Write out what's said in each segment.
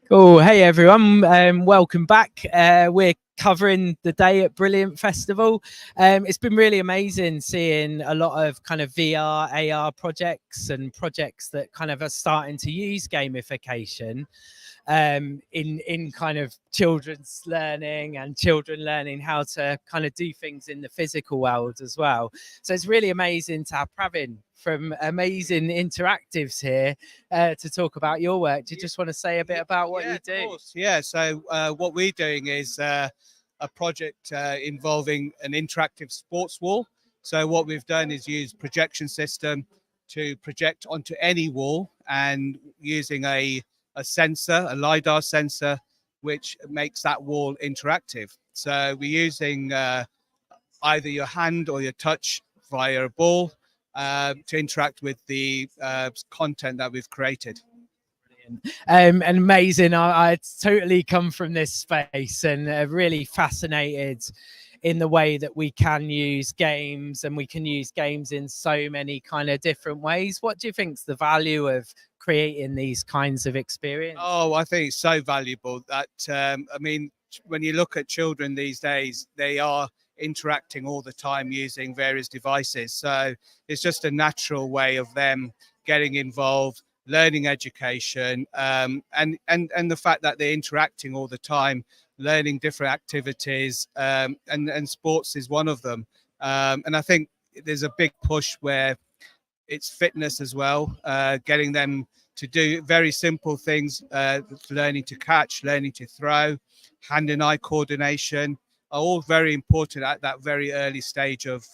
Cool. Hey everyone, welcome back. We're covering the day at Brilliant Festival. It's been really amazing seeing a lot of kind of VR, AR projects and projects that kind of are starting to use gamification in kind of children's learning and children learning how to kind of do things in the physical world as well. So it's really amazing to have Pravin from Amazing Interactives here to talk about your work. Do you just want to say a bit about what you do? Of course. Yeah, so what we're doing is a project involving an interactive sports wall. So what we've done is use projection system to project onto any wall, and using a sensor, a LiDAR sensor, which makes that wall interactive. So we're using either your hand or your touch via a ball to interact with the content that we've created. And amazing. I totally come from this space and really fascinated in the way that we can use games, and we can use games in so many kind of different ways. What do you think's the value of creating these kinds of experiences? Oh, I think it's so valuable that, I mean, when you look at children these days, they are interacting all the time using various devices. So it's just a natural way of them getting involved, learning education, and the fact that they're interacting all the time, learning different activities, and sports is one of them. And I think there's a big push where it's fitness as well, getting them to do very simple things, learning to catch, learning to throw, hand and eye coordination are all very important at that very early stage of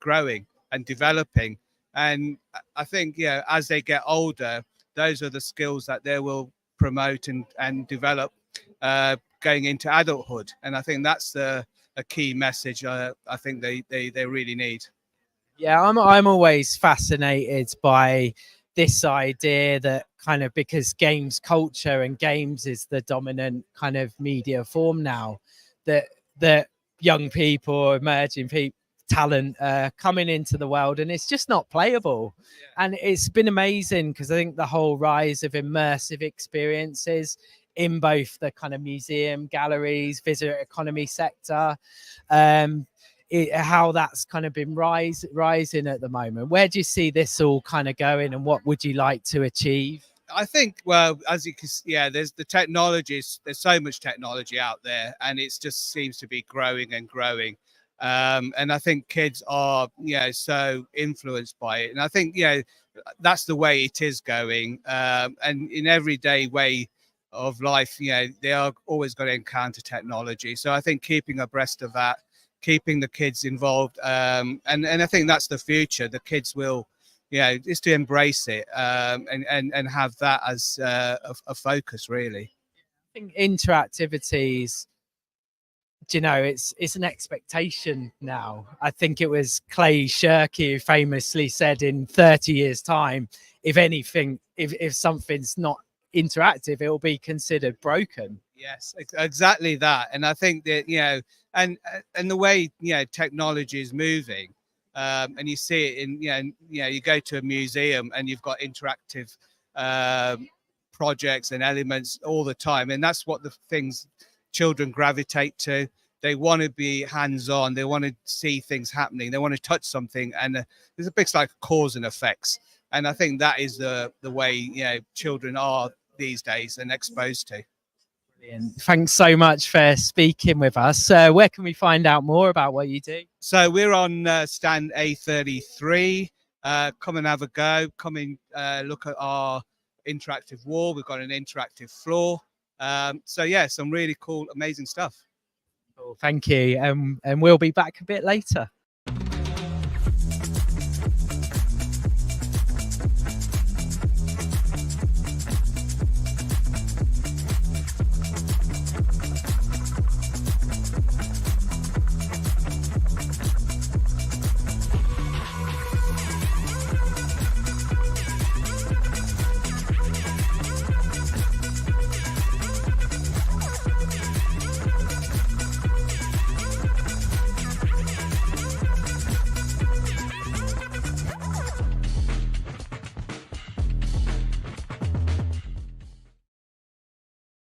growing and developing. And I think, yeah, as they get older, those are the skills that they will promote and develop going into adulthood. And I think that's a key message I think they really need. Yeah, I'm always fascinated by this idea that kind of, because games culture and games is the dominant kind of media form now, that young people, emerging people, talent coming into the world, and it's just not playable. Yeah. And it's been amazing because I think the whole rise of immersive experiences in both the kind of museum, galleries, visitor economy sector, how that's kind of been rising at the moment. Where do you see this all kind of going, and what would you like to achieve? I think, well, as you can see, yeah, there's the technologies, there's so much technology out there, and it just seems to be growing and growing. And I think kids are, so influenced by it. And I think, that's the way it is going. And in everyday way of life, they are always going to encounter technology. So I think keeping abreast of that, keeping the kids involved, and I think that's the future. The kids will, is to embrace it, and have that as a focus, really. I think interactivities, it's an expectation now. I think it was Clay Shirky who famously said, in 30 years time, if anything, if something's not interactive, it will be considered broken. Yes, exactly that. And I think that, and the way, technology is moving, and you see it in, you go to a museum and you've got interactive projects and elements all the time. And that's what the things children gravitate to. They want to be hands-on. They want to see things happening. They want to touch something. And there's a big like cause and effects. And I think that is the way, children are these days and exposed to. Brilliant. Thanks so much for speaking with us. Where can we find out more about what you do? So we're on stand A33. Come and have a go. Come and look at our interactive wall. We've got an interactive floor. So yeah, some really cool, amazing stuff. Cool. Thank you. And we'll be back a bit later.